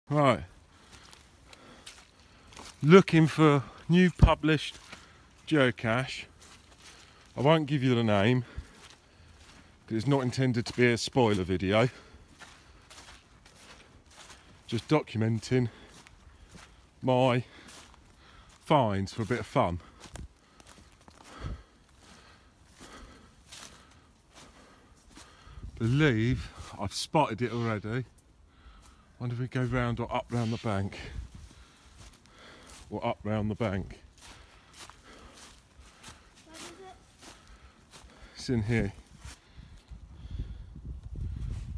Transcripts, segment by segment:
Right, looking for new published geocache. I won't give you the name because it's not intended to be a spoiler video. Just documenting my finds for a bit of fun. Believe I've spotted it already. Wonder if we go round or up round the bank. Or up round the bank. Where is it? It's in here.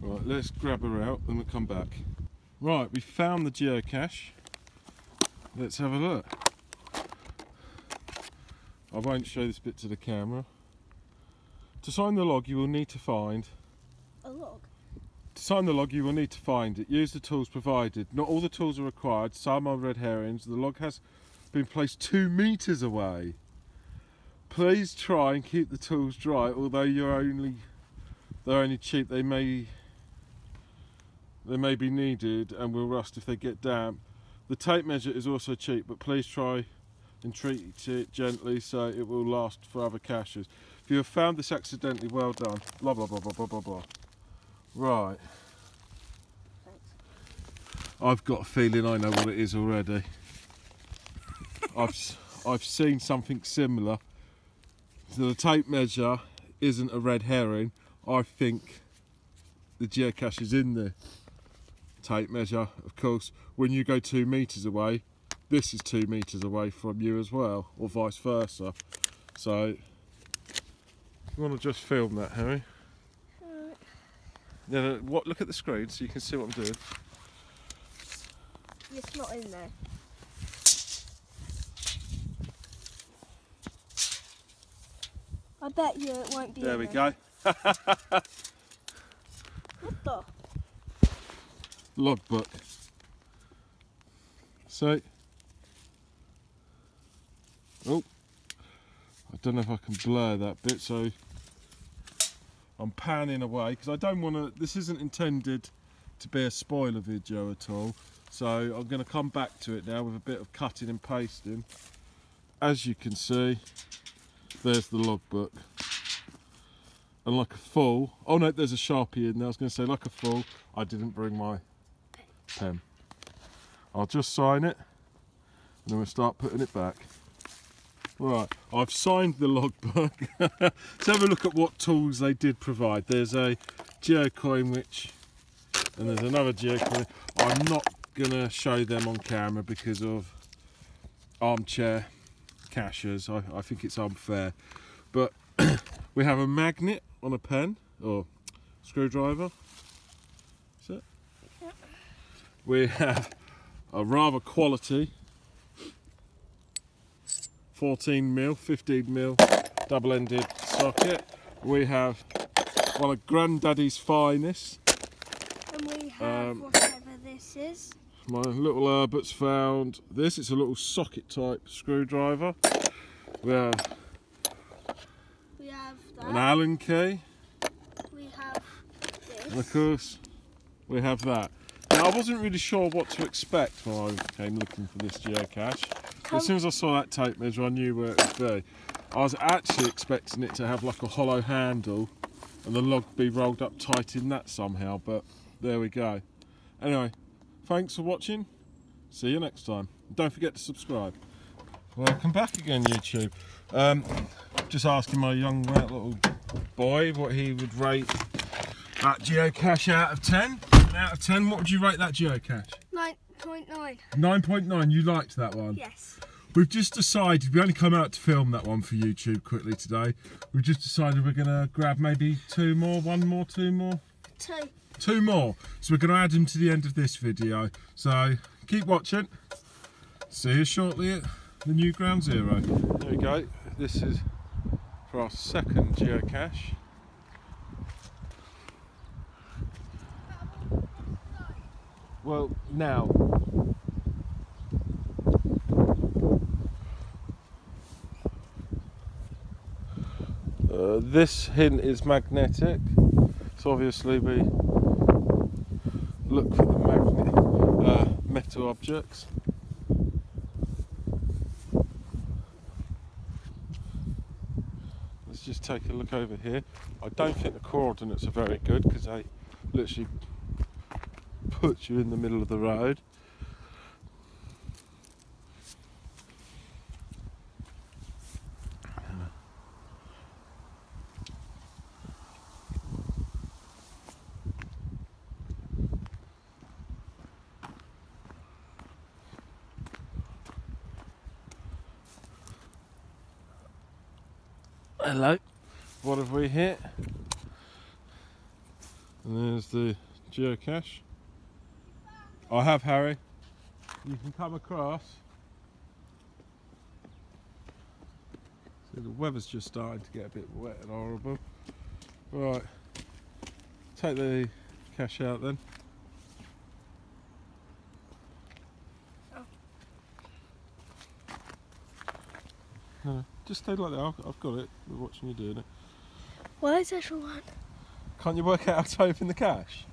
Right, let's grab her out and we'll come back. Right, we found the geocache. Let's have a look. I won't show this bit to the camera. To sign the log, you will need to find... A log? To sign the log, you will need to find it. Use the tools provided. Not all the tools are required. Some are red herrings. The log has been placed 2 meters away. Please try and keep the tools dry. Although they're only cheap, they may be needed and will rust if they get damp. The tape measure is also cheap, but please try and treat it gently so it will last for other caches. If you have found this accidentally, well done. Blah blah blah blah blah blah blah. Right. Thanks. I've got a feeling I know what it is already. I've seen something similar. So the tape measure isn't a red herring. I think the geocache is in the tape measure. Of course, when you go 2 meters away, this is 2 meters away from you as well, or vice versa. So, you want to just film that, Harry? Yeah, look at the screen so you can see what I'm doing. It's not in there. I bet you it won't be There in we there. go. What the? Logbook. So, oh, I don't know if I can blur that bit, so I'm panning away because I don't want to. This isn't intended to be a spoiler video at all, so I'm going to come back to it now with a bit of cutting and pasting. As you can see, there's the logbook, and like a fool, oh no, there's a Sharpie in there. I was going to say, like a fool, I didn't bring my pen. I'll just sign it and then we'll start putting it back. Right, I've signed the logbook. Let's have a look at what tools they did provide. There's a geocoin and there's another geocoin. I'm not going to show them on camera because of armchair cachers. I think it's unfair. But we have a magnet on a pen, or screwdriver. Is it? Yep. We have a rather quality 14mm, 15mm double-ended socket. We have one of Granddaddy's finest. And we have whatever this is. My little Herbert's found this. It's a little socket type screwdriver. We have that. an Allen key. We have this. And of course, we have that. Now, I wasn't really sure what to expect when I came looking for this geocache. As soon as I saw that tape measure, I knew where it would be. I was actually expecting it to have like a hollow handle and the log be rolled up tight in that somehow, but there we go. Anyway, thanks for watching. See you next time. Don't forget to subscribe. Welcome back again, YouTube. Just asking my young little boy what he would rate that geocache out of 10. Out of 10, what would you rate that geocache? 9.9. 9.9. You liked that one? Yes. We've just decided, we only come out to film that one for YouTube quickly today. We've just decided we're going to grab maybe 2 more, 1 more, 2 more? 2. 2 more. So we're going to add them to the end of this video. So keep watching. See you shortly at the new ground zero. There we go. This is for our second geocache. Well, now. This hint is magnetic, so obviously we look for the magnet. two objects. Let's just take a look over here. I don't think the coordinates are very good because they literally put you in the middle of the road. Hello, what have we hit? And there's the geocache. I have, Harry. You can come across. See, the weather's just starting to get a bit wet and horrible. Right, take the cache out then. No, just stay like that. I've got it. We're watching you doing it. Why is that one? Can't you work out how to open the cache?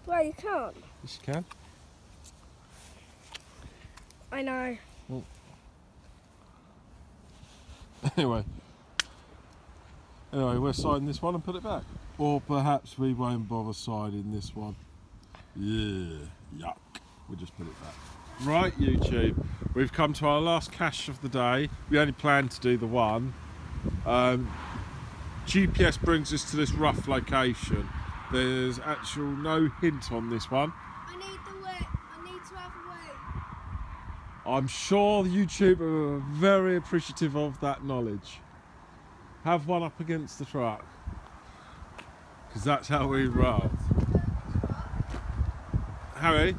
Well, you can't. Yes, you can. I know. Well. Anyway, we're siding this one and put it back. Or perhaps we won't bother siding this one. Yeah, yuck. We'll just put it back. Right, YouTube, we've come to our last cache of the day. We only planned to do the one. GPS brings us to this rough location. There's actual no hint on this one. I need the way. I need to have a way. I'm sure YouTube are very appreciative of that knowledge. Have one up against the truck, because that's how we roll. Harry?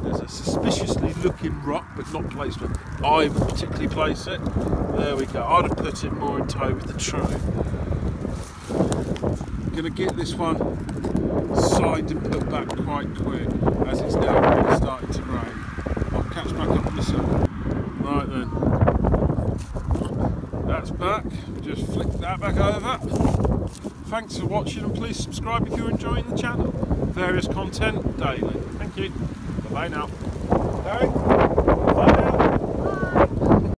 There's a suspiciously looking rock, but not placed where I would particularly place it. There we go. I'd have put it more in tow with the true. Gonna get this one sided and put back quite quick, as it's now really starting to rain. I'll catch back up in a second. Right then. That's back. Just flick that back over. Thanks for watching, and please subscribe if you're enjoying the channel. Various content daily. Thank you. Bye now. Harry? Bye.